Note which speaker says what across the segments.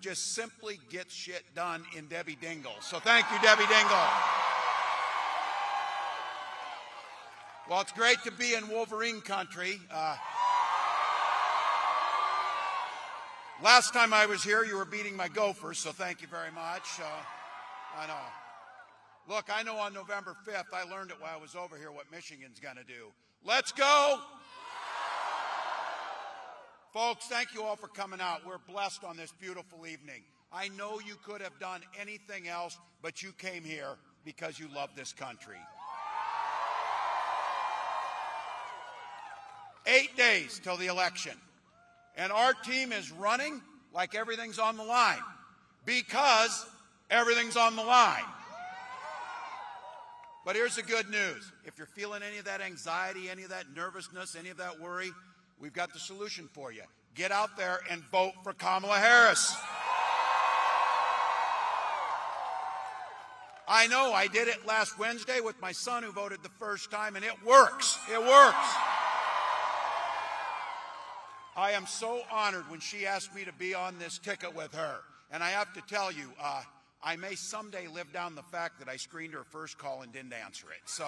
Speaker 1: just simply gets shit done in Debbie Dingell. So thank you, Debbie Dingell. Well, it's great to be in Wolverine country. Last time I was here, you were beating my Gophers, so thank you very much. I know. Look, I know on November 5th, I learned it while I was over here what Michigan's going to do. Let's go! Folks, thank you all for coming out. We're blessed on this beautiful evening. I know you could have done anything else, but you came here because you love this country. 8 days till the election. And our team is running like everything's on the line because everything's on the line. But here's the good news. If you're feeling any of that anxiety, any of that nervousness, any of that worry, we've got the solution for you. Get out there and vote for Kamala Harris. I know I did it last Wednesday with my son who voted the first time, and it works. It works. I am so honored when she asked me to be on this ticket with her. And I have to tell you, I may someday live down the fact that I screened her first call and didn't answer it. So,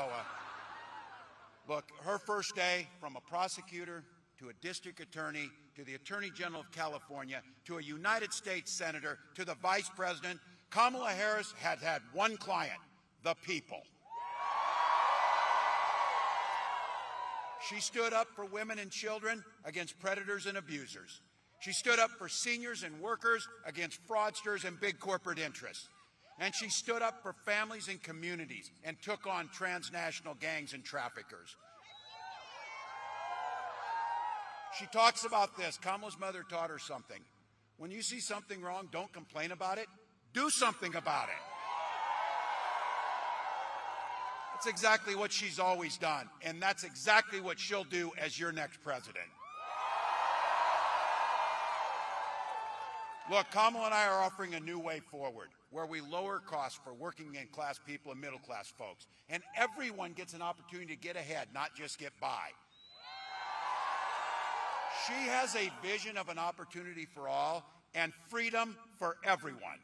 Speaker 1: look, her first day, from a prosecutor to a district attorney to the Attorney General of California to a United States Senator to the Vice President, Kamala Harris had had one client, the people. She stood up for women and children against predators and abusers. She stood up for seniors and workers against fraudsters and big corporate interests. And she stood up for families and communities and took on transnational gangs and traffickers. She talks about this. Kamala's mother taught her something. When you see something wrong, don't complain about it. Do something about it. That's exactly what she's always done, and that's exactly what she'll do as your next president. Look, Kamala and I are offering a new way forward where we lower costs for working-class people and middle-class folks, and everyone gets an opportunity to get ahead, not just get by. She has a vision of an opportunity for all and freedom for everyone.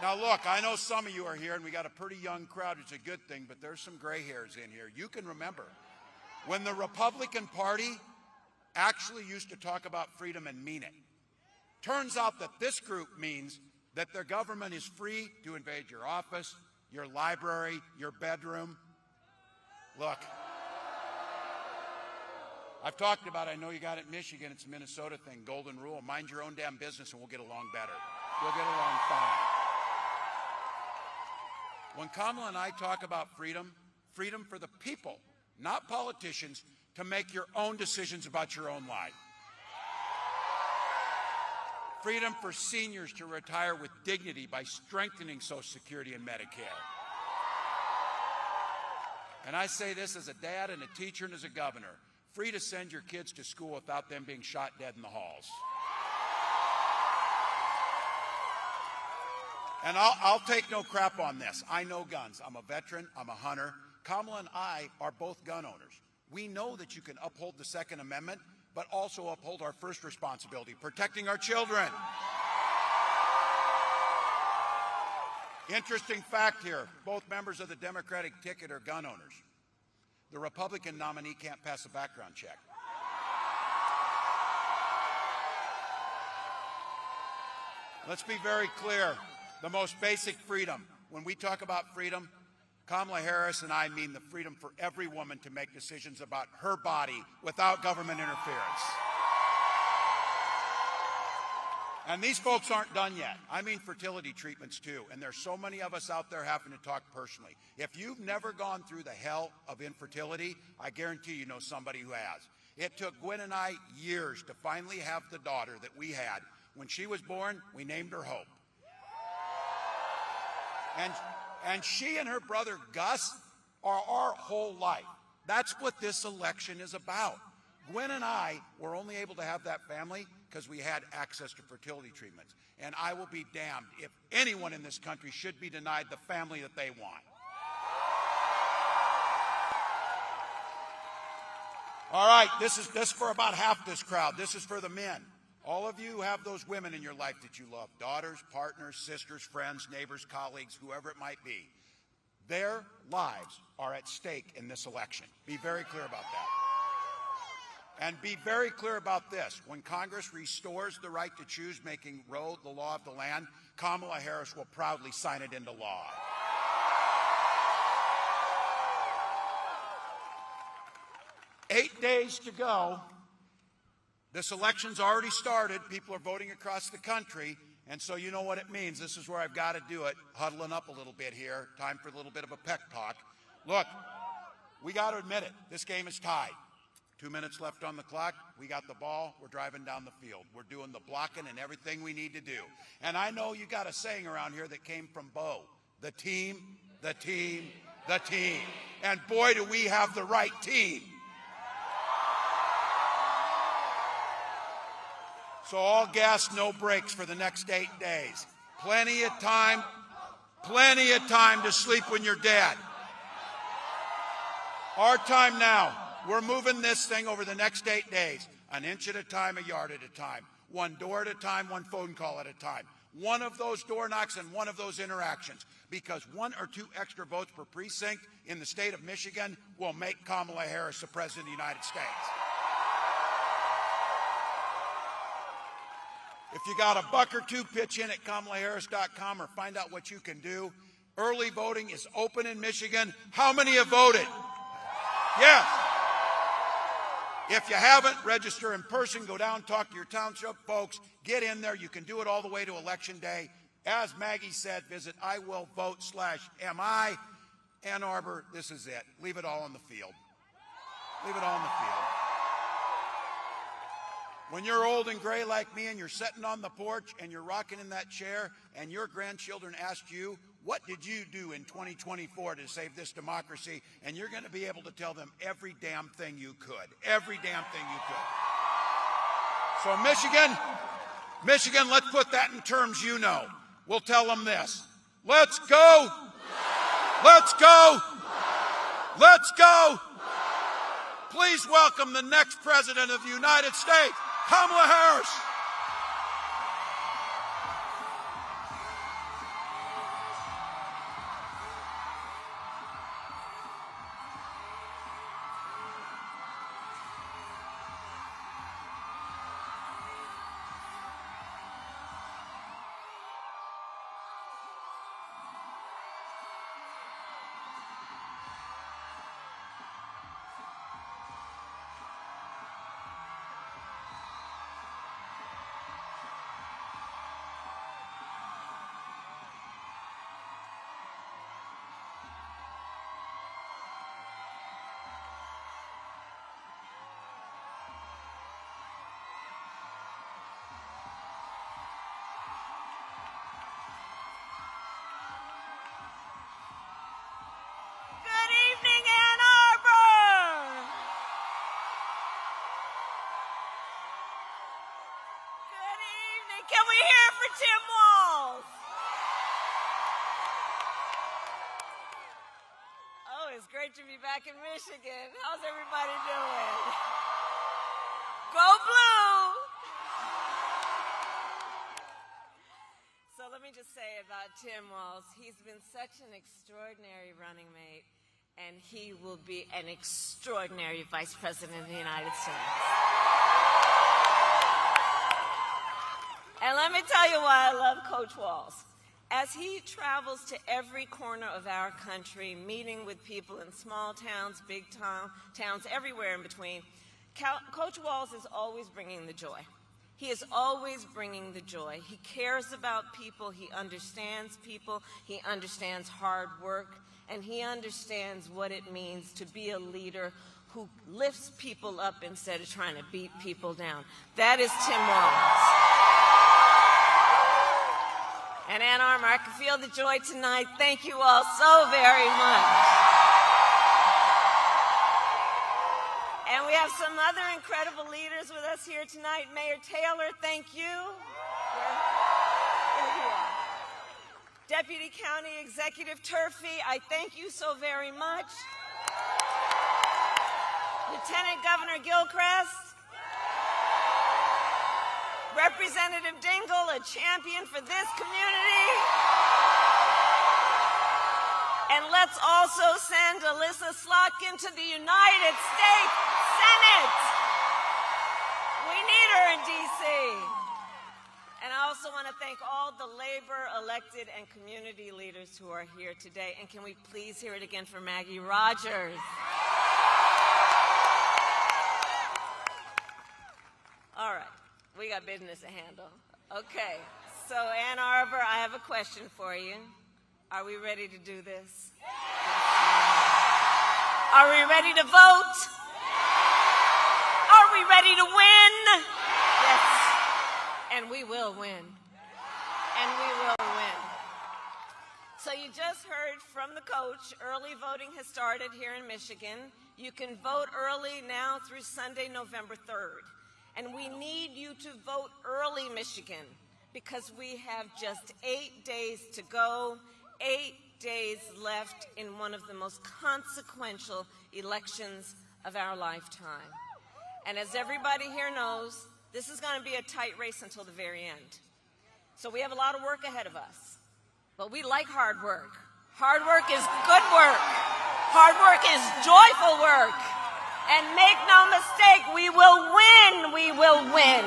Speaker 1: Now, look, I know some of you are here, and we got a pretty young crowd. It's a good thing, but there's some gray hairs in here. You can remember when the Republican Party actually used to talk about freedom and mean it. Turns out that this group means that their government is free to invade your office, your library, your bedroom. Look, I've talked about it. I know you got it in Michigan. It's a Minnesota thing, golden rule. Mind your own damn business, and we'll get along better. We'll get along fine. When Kamala and I talk about freedom, freedom for the people, not politicians, to make your own decisions about your own life. Freedom for seniors to retire with dignity by strengthening Social Security and Medicare. And I say this as a dad and a teacher and as a governor, free to send your kids to school without them being shot dead in the halls. And I'll take no crap on this. I know guns. I'm a veteran. I'm a hunter. Kamala and I are both gun owners. We know that you can uphold the Second Amendment, but also uphold our first responsibility, protecting our children. Interesting fact here. Both members of the Democratic ticket are gun owners. The Republican nominee can't pass a background check. Let's be very clear. The most basic freedom. When we talk about freedom, Kamala Harris and I mean the freedom for every woman to make decisions about her body without government interference. And these folks aren't done yet. I mean fertility treatments too. And there's so many of us out there having to talk personally. If you've never gone through the hell of infertility, I guarantee you know somebody who has. It took Gwen and I years to finally have the daughter that we had. When she was born, we named her Hope. And she and her brother Gus are our whole life. That's what this election is about. Gwen and I were only able to have that family because we had access to fertility treatments. And I will be damned if anyone in this country should be denied the family that they want. All right, this is for about half this crowd. This is for the men. All of you who have those women in your life that you love, daughters, partners, sisters, friends, neighbors, colleagues, whoever it might be, their lives are at stake in this election. Be very clear about that. And be very clear about this. When Congress restores the right to choose, making Roe the law of the land, Kamala Harris will proudly sign it into law. "8 days to go. This election's already started. People are voting across the country. And so you know what it means. This is where I've got to do it. Huddling up a little bit here. Time for a little bit of a pep talk. Look, we got to admit it. This game is tied. 2 minutes left on the clock. We got the ball. We're driving down the field. We're doing the blocking and everything we need to do. And I know you got a saying around here that came from Bo. The team, the team, the team. And boy, do we have the right team. So all gas, no brakes for the next 8 days. Plenty of time to sleep when you're dead. Our time now. We're moving this thing over the next 8 days, an inch at a time, a yard at a time, one door at a time, one phone call at a time. One of those door knocks and one of those interactions, because 1 or 2 extra votes per precinct in the state of Michigan will make Kamala Harris the President of the United States. If you got a buck or two, pitch in at KamalaHarris.com or find out what you can do. Early voting is open in Michigan. How many have voted? Yes. If you haven't, register in person, go down, talk to your township folks, get in there. You can do it all the way to Election Day. As Maggie said, visit iwillvote.mi. Ann Arbor, this is it. Leave it all on the field. Leave it all on the field. When you're old and gray like me and you're sitting on the porch and you're rocking in that chair and your grandchildren ask you, what did you do in 2024 to save this democracy? And you're going to be able to tell them every damn thing you could. Every damn thing you could. So Michigan, let's put that in terms you know. We'll tell them this. Let's go. Let's go. Let's go. Please welcome the next President of the United States, Kamala Harris.
Speaker 2: Ann Arbor! Good evening. Can we hear it for Tim Walz? Oh, it's great to be back in Michigan. How's everybody doing? Go Blue! So let me just say about Tim Walz, he's been such an extraordinary running mate. And he will be an extraordinary Vice President of the United States. And let me tell you why I love Coach Walz. As he travels to every corner of our country, meeting with people in small towns, big towns, everywhere in between, Coach Walz is always bringing the joy. He is always bringing the joy. He cares about people. He understands people. He understands hard work. And he understands what it means to be a leader who lifts people up instead of trying to beat people down. That is Tim Walz. And Ann Arbor, I can feel the joy tonight. Thank you all so very much. And we have some other incredible leaders with us here tonight. Mayor Taylor, thank you. There you are. Deputy County Executive Turfy, I thank you so very much. Lieutenant Governor Gilchrist. Representative Dingell, a champion for this community. And let's also send Alyssa Slotkin to the United States Senate. We need her in D.C. And I also want to thank all the labor, elected, and community leaders who are here today. And can we please hear it again for Maggie Rogers? All right, we got business to handle. Okay, so Ann Arbor, I have a question for you. Are we ready to do this? Are we ready to vote? Are we ready to win? Yes, and we will win. And we will win. So you just heard from the coach, early voting has started here in Michigan. You can vote early now through Sunday, November 3rd. And we need you to vote early, Michigan, because we have just 8 days to go, 8 days left in one of the most consequential elections of our lifetime. And as everybody here knows, this is going to be a tight race until the very end. So we have a lot of work ahead of us, but we like hard work. Hard work is good work. Hard work is joyful work. And make no mistake, we will win. We will win.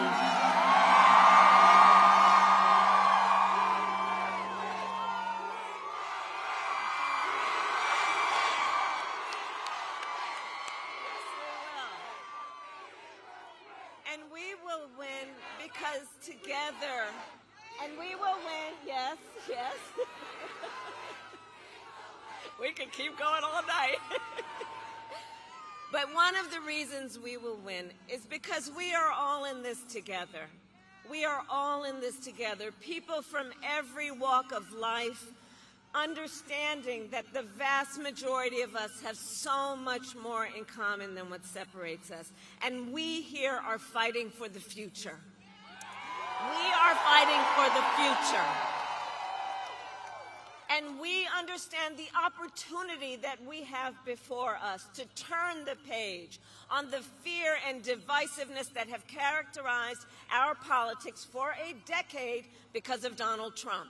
Speaker 2: And we will win because together, and we will win, yes, yes. We can keep going all night. But one of the reasons we will win is because we are all in this together. We are all in this together. People from every walk of life, understanding that the vast majority of us have so much more in common than what separates us. And we here are fighting for the future. We are fighting for the future. And we understand the opportunity that we have before us to turn the page on the fear and divisiveness that have characterized our politics for a decade because of Donald Trump.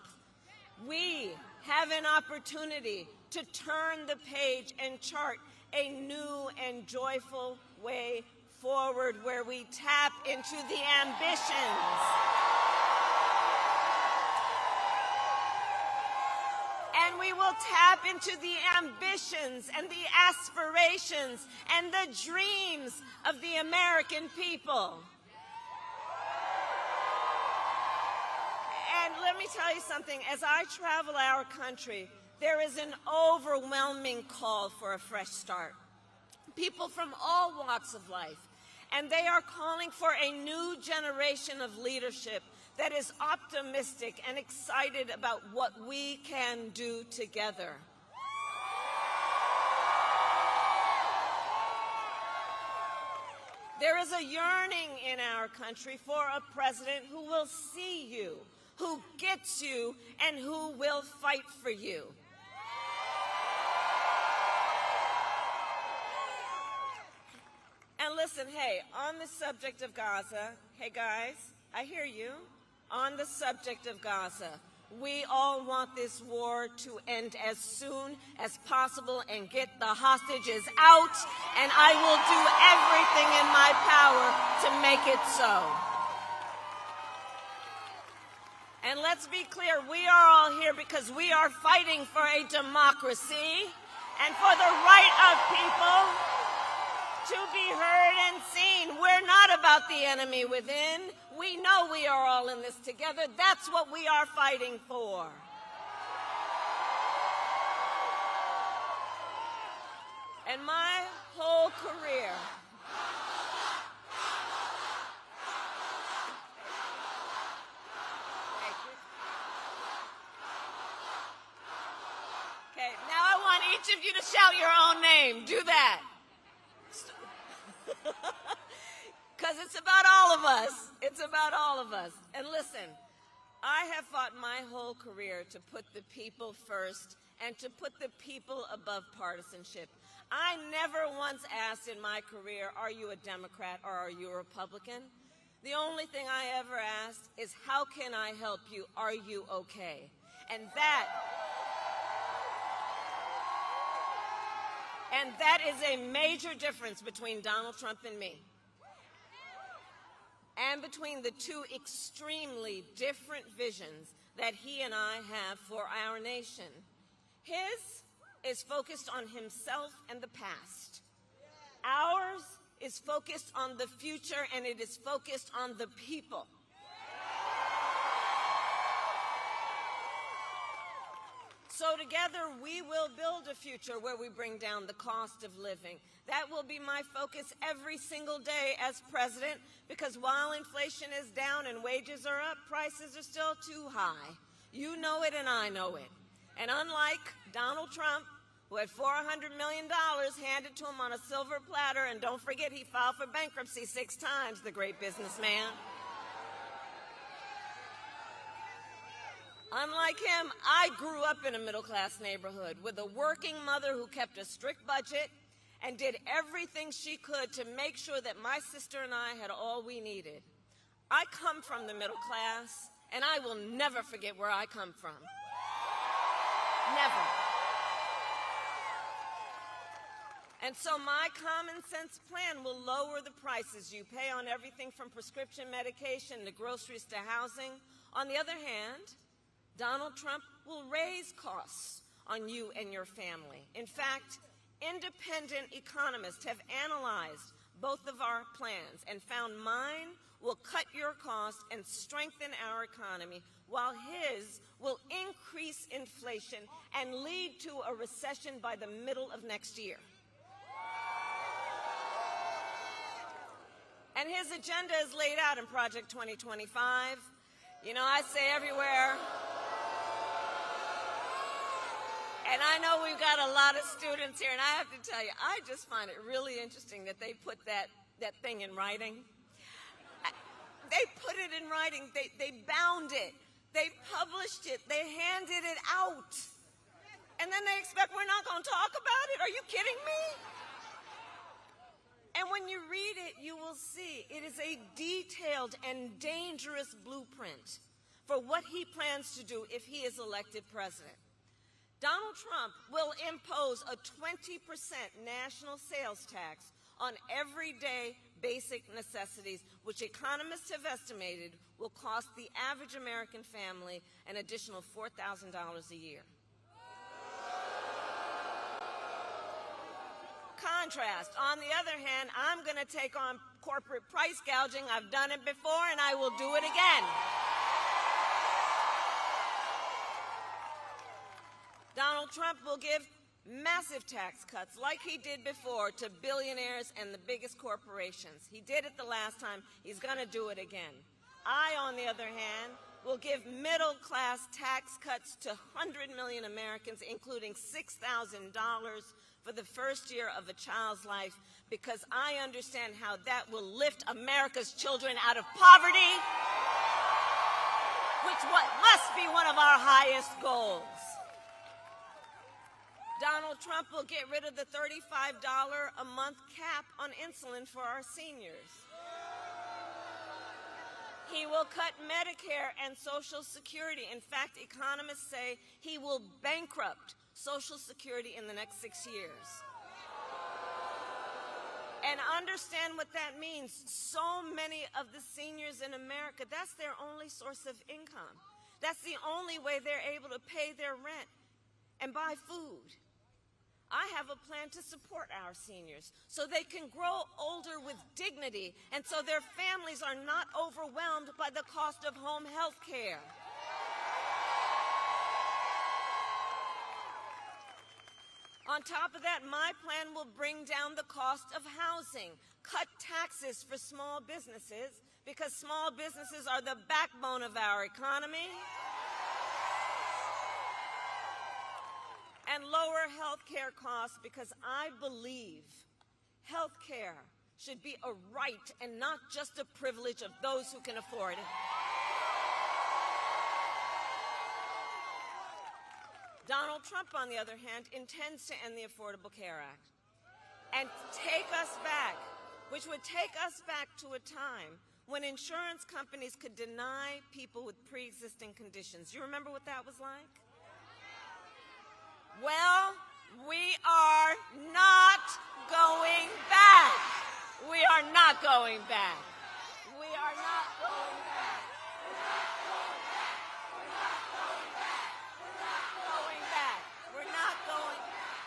Speaker 2: We have an opportunity to turn the page and chart a new and joyful way forward where we tap into the ambitions and we will tap into the ambitions and the aspirations and the dreams of the American people. And let me tell you something, as I travel our country, there is an overwhelming call for a fresh start. People from all walks of life, and they are calling for a new generation of leadership that is optimistic and excited about what we can do together. There is a yearning in our country for a president who will see you, who gets you, and who will fight for you. And listen, hey, on the subject of Gaza, hey guys, I hear you. On the subject of Gaza, we all want this war to end as soon as possible and get the hostages out, and I will do everything in my power to make it so. And let's be clear, we are all here because we are fighting for a democracy and for the right of people to be heard and seen. We're not about the enemy within. We know we are all in this together. That's what we are fighting for. And my whole career, okay, now I want each of you to shout your own name. Do that. Because it's about all of us. It's about all of us. And listen, I have fought my whole career to put the people first and to put the people above partisanship. I never once asked in my career, are you a Democrat or are you a Republican? The only thing I ever asked is, how can I help you? Are you okay? And that is a major difference between Donald Trump and me, and between the two extremely different visions that he and I have for our nation. His is focused on himself and the past. Ours is focused on the future, and it is focused on the people. So together we will build a future where we bring down the cost of living. That will be my focus every single day as president, because while inflation is down and wages are up, prices are still too high. You know it and I know it. And unlike Donald Trump, who had $400 million handed to him on a silver platter, and don't forget he filed for bankruptcy 6 times, the great businessman. Unlike him, I grew up in a middle-class neighborhood with a working mother who kept a strict budget and did everything she could to make sure that my sister and I had all we needed. I come from the middle class, and I will never forget where I come from. Never. And so my common sense plan will lower the prices you pay on everything from prescription medication to groceries to housing. On the other hand, Donald Trump will raise costs on you and your family. In fact, independent economists have analyzed both of our plans and found mine will cut your costs and strengthen our economy, while his will increase inflation and lead to a recession by the middle of next year. And his agenda is laid out in Project 2025. You know, I say everywhere, and I know we've got a lot of students here, and I have to tell you, I just find it really interesting that they put that thing in writing. They put it in writing. They bound it. They published it. They handed it out. And then they expect we're not going to talk about it? Are you kidding me? And when you read it, you will see it is a detailed and dangerous blueprint for what he plans to do if he is elected president. Donald Trump will impose a 20% national sales tax on everyday basic necessities, which economists have estimated will cost the average American family an additional $4,000 a year. Contrast, on the other hand, I'm going to take on corporate price gouging. I've done it before, and I will do it again. Donald Trump will give massive tax cuts, like he did before, to billionaires and the biggest corporations. He did it the last time. He's going to do it again. I, on the other hand, will give middle-class tax cuts to 100 million Americans, including $6,000 for the first year of a child's life, because I understand how that will lift America's children out of poverty, which must be one of our highest goals. Donald Trump will get rid of the $35 a month cap on insulin for our seniors. He will cut Medicare and Social Security. In fact, economists say he will bankrupt Social Security in the next 6 years. And understand what that means. So many of the seniors in America, that's their only source of income. That's the only way they're able to pay their rent and buy food. I have a plan to support our seniors so they can grow older with dignity and so their families are not overwhelmed by the cost of home health care. On top of that, my plan will bring down the cost of housing, cut taxes for small businesses, because small businesses are the backbone of our economy, and lower health care costs, because I believe health care should be a right and not just a privilege of those who can afford it. Donald Trump, on the other hand, intends to end the Affordable Care Act and take us back, which would take us back to a time when insurance companies could deny people with pre-existing conditions. You remember what that was like? Well, we are not going back. We are not going back. We are not going back. We're not going back. We're not going back. We're not going back. We're not going back.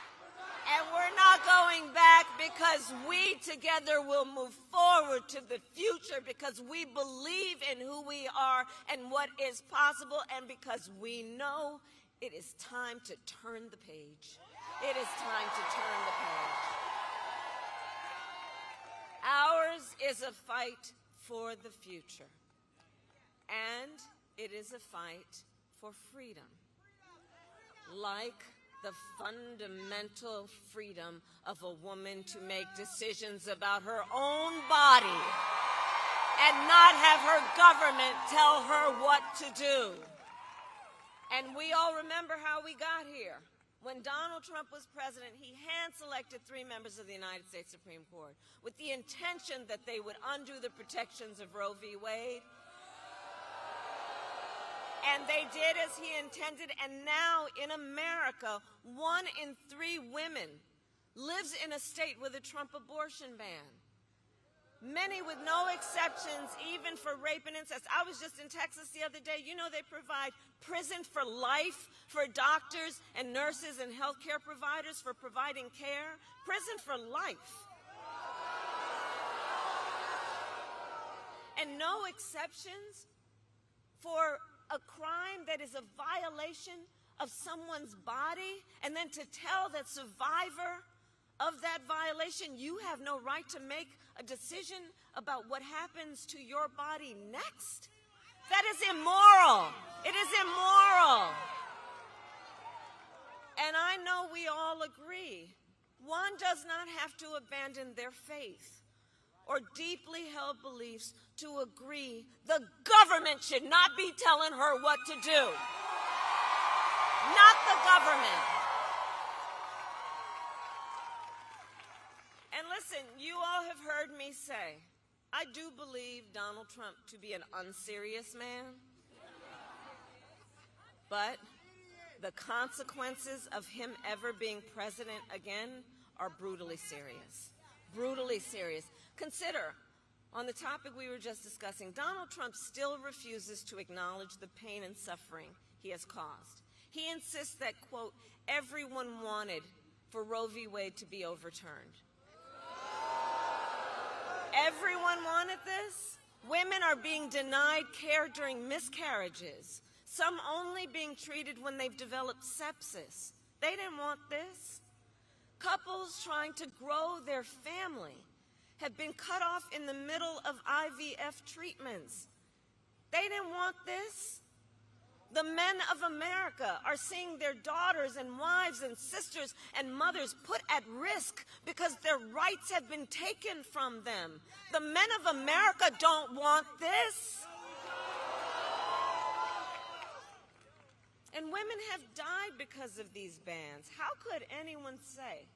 Speaker 2: And we're not going back because we together will move forward to the future, because we believe in who we are and what is possible, and because we know it is time to turn the page. It is time to turn the page. Ours is a fight for the future, and it is a fight for freedom, like the fundamental freedom of a woman to make decisions about her own body and not have her government tell her what to do. And we all remember how we got here. When Donald Trump was president, he hand-selected 3 members of the United States Supreme Court with the intention that they would undo the protections of Roe v. Wade. And they did as he intended, and now in America, 1 in 3 women lives in a state with a Trump abortion ban. Many with no exceptions, even for rape and incest. I was just in Texas the other day. You know, they provide prison for life for doctors and nurses and healthcare providers for providing care. Prison for life. And no exceptions for a crime that is a violation of someone's body, and then to tell that survivor of that violation, you have no right to make a decision about what happens to your body next? That is immoral. It is immoral. And I know we all agree, one does not have to abandon their faith or deeply held beliefs to agree the government should not be telling her what to do. Not the government. And listen, you all have heard me say, I do believe Donald Trump to be an unserious man, but the consequences of him ever being president again are brutally serious. Brutally serious. Consider, on the topic we were just discussing, Donald Trump still refuses to acknowledge the pain and suffering he has caused. He insists that, quote, everyone wanted for Roe v. Wade to be overturned. Everyone wanted this? Women are being denied care during miscarriages, some only being treated when they've developed sepsis. They didn't want this. Couples trying to grow their family have been cut off in the middle of IVF treatments. They didn't want this. The men of America are seeing their daughters and wives and sisters and mothers put at risk because their rights have been taken from them. The men of America don't want this. And women have died because of these bans. How could anyone say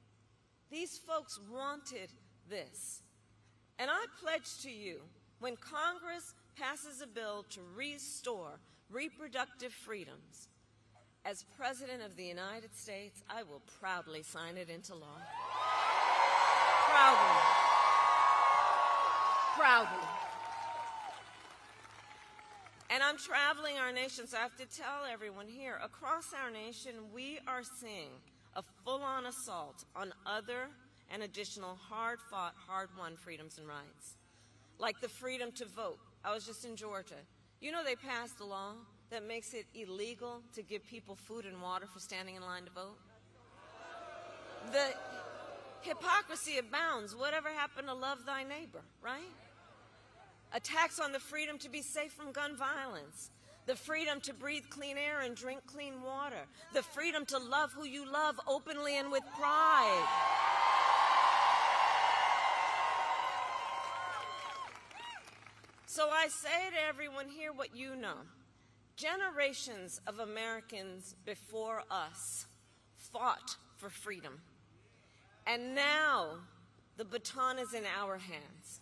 Speaker 2: these folks wanted this? And I pledge to you, when Congress passes a bill to restore reproductive freedoms, as President of the United States, I will proudly sign it into law. Proudly. Proudly. And I'm traveling our nation, so I have to tell everyone here, across our nation, we are seeing a full-on assault on other and additional hard-fought, hard-won freedoms and rights, like the freedom to vote. I was just in Georgia. You know they passed a law that makes it illegal to give people food and water for standing in line to vote? The hypocrisy abounds. Whatever happened to love thy neighbor, right? Attacks on the freedom to be safe from gun violence, the freedom to breathe clean air and drink clean water, the freedom to love who you love openly and with pride. So I say to everyone here what you know. Generations of Americans before us fought for freedom. And now the baton is in our hands.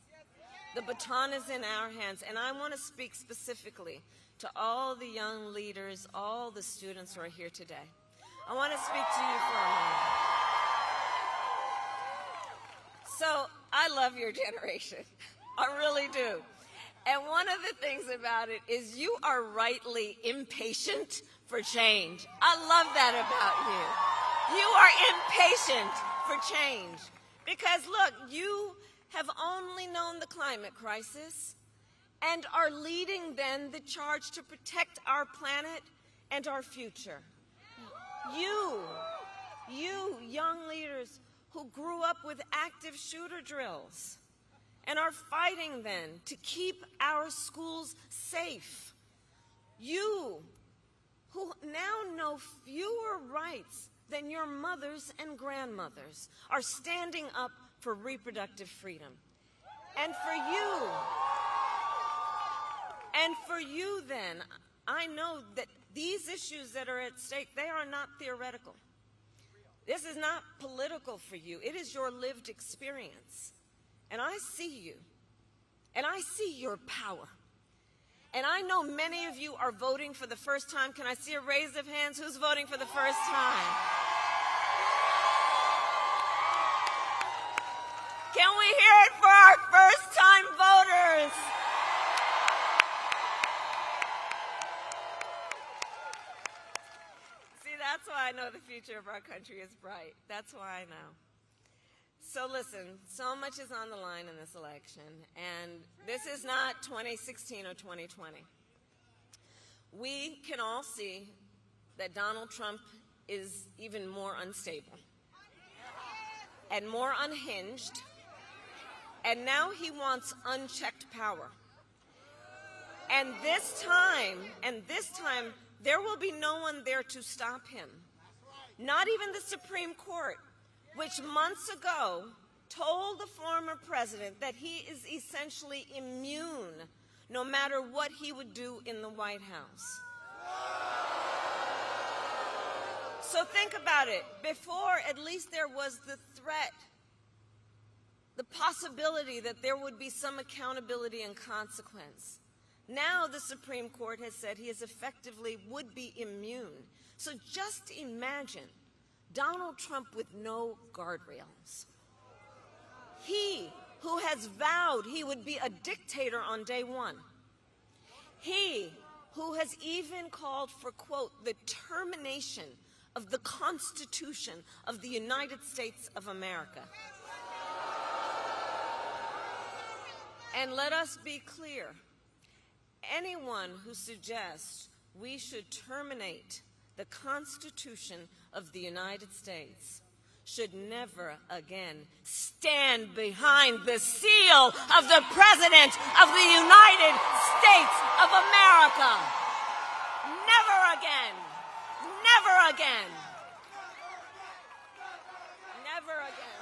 Speaker 2: The baton is in our hands, and I want to speak specifically to all the young leaders, all the students who are here today. I want to speak to you for a moment. So, I love your generation. I really do. And one of the things about it is you are rightly impatient for change. I love that about you. You are impatient for change. Because look, you have only known the climate crisis and are leading then the charge to protect our planet and our future. You young leaders who grew up with active shooter drills and are fighting then to keep our schools safe. You who now know fewer rights than your mothers and grandmothers are standing up for reproductive freedom. And for you then, I know that these issues that are at stake, they are not theoretical. This is not political for you. It is your lived experience. And I see you, and I see your power. And I know many of you are voting for the first time. Can I see a raise of hands? Who's voting for the first time? Can we hear it for our first-time voters? See, that's why I know the future of our country is bright. That's why I know. So listen, so much is on the line in this election, and this is not 2016 or 2020. We can all see that Donald Trump is even more unstable and more unhinged, and now he wants unchecked power. And this time, there will be no one there to stop him, not even the Supreme Court, which months ago told the former president that he is essentially immune no matter what he would do in the White House. So think about it. Before, at least there was the threat, the possibility that there would be some accountability and consequence. Now the Supreme Court has said he is effectively would be immune. So just imagine Donald Trump with no guardrails. He who has vowed he would be a dictator on day one. He who has even called for, quote, the termination of the Constitution of the United States of America. And let us be clear, anyone who suggests we should terminate the Constitution of the United States should never again stand behind the seal of the President of the United States of America. Never again. Never again. Never again.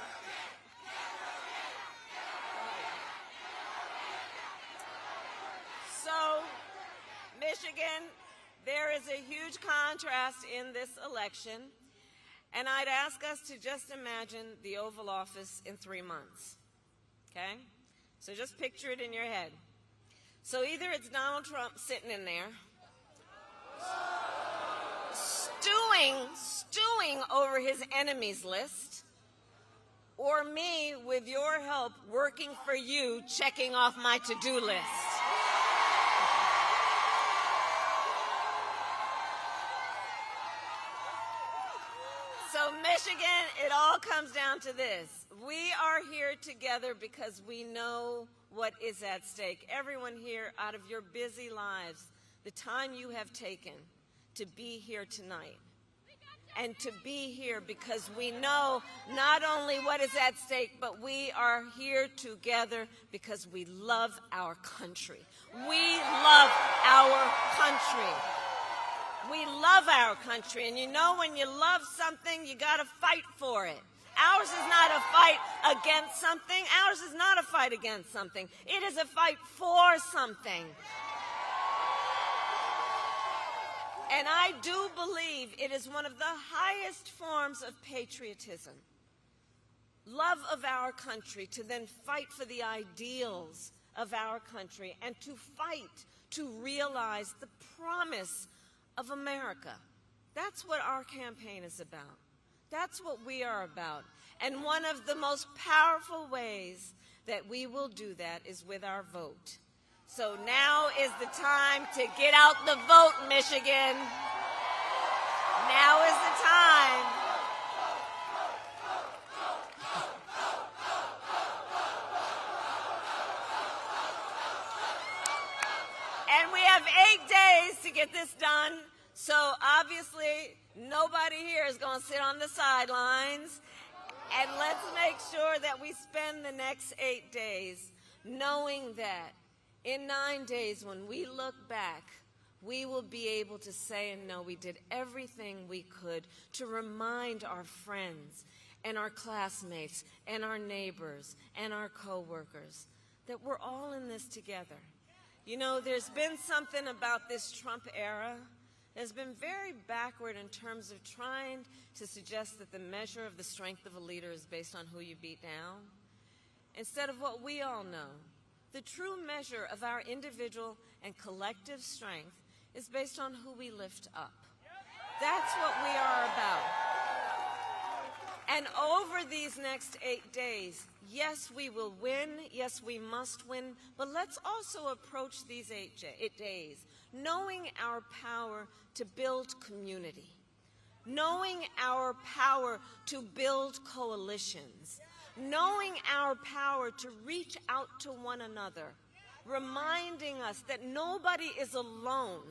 Speaker 2: So, Michigan, there is a huge contrast in this election, and I'd ask us to just imagine the Oval Office in 3 months, okay? So just picture it in your head. So either it's Donald Trump sitting in there, stewing over his enemies list, or me, with your help, working for you, checking off my to-do list. So Michigan, it all comes down to this. We are here together because we know what is at stake. Everyone here, out of your busy lives, the time you have taken to be here tonight, and to be here because we know not only what is at stake, but we are here together because we love our country. We love our country. We love our country, and you know when you love something, you got to fight for it. Ours is not a fight against something. Ours is not a fight against something. It is a fight for something. And I do believe it is one of the highest forms of patriotism, love of our country, to then fight for the ideals of our country and to fight to realize the promise of America. That's what our campaign is about. That's what we are about. And one of the most powerful ways that we will do that is with our vote. So now is the time to get out the vote, Michigan. Now is the time. And we have 8 days to get this done. So obviously, nobody here is going to sit on the sidelines. And let's make sure that we spend the next 8 days knowing that in 9 days, when we look back, we will be able to say and know we did everything we could to remind our friends and our classmates and our neighbors and our coworkers that we're all in this together. You know, there's been something about this Trump era that's been very backward in terms of trying to suggest that the measure of the strength of a leader is based on who you beat down, instead of what we all know. The true measure of our individual and collective strength is based on who we lift up. That's what we are about. And over these next 8 days, yes, we will win. Yes, we must win. But let's also approach these 8 days knowing our power to build community, knowing our power to build coalitions, knowing our power to reach out to one another, reminding us that nobody is alone,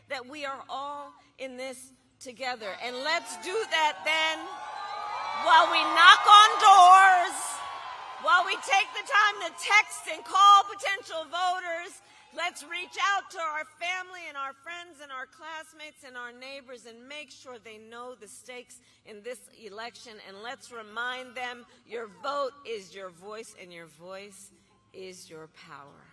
Speaker 2: that we are all in this together. And let's do that then while we knock on doors, while we take the time to text and call potential voters. Let's reach out to our family and our friends and our classmates and our neighbors and make sure they know the stakes in this election. And let's remind them your vote is your voice and your voice is your power.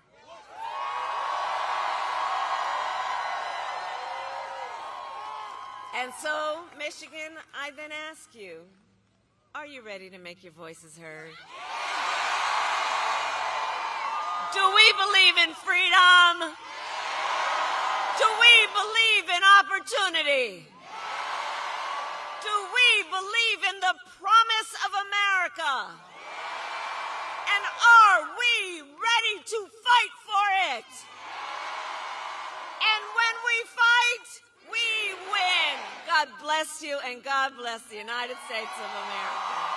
Speaker 2: And so, Michigan, I then ask you, are you ready to make your voices heard? Do we believe in freedom? Do we believe in opportunity? Do we believe in the promise of America? And are we ready to fight for it? And when we fight, we win. God bless you, and God bless the United States of America.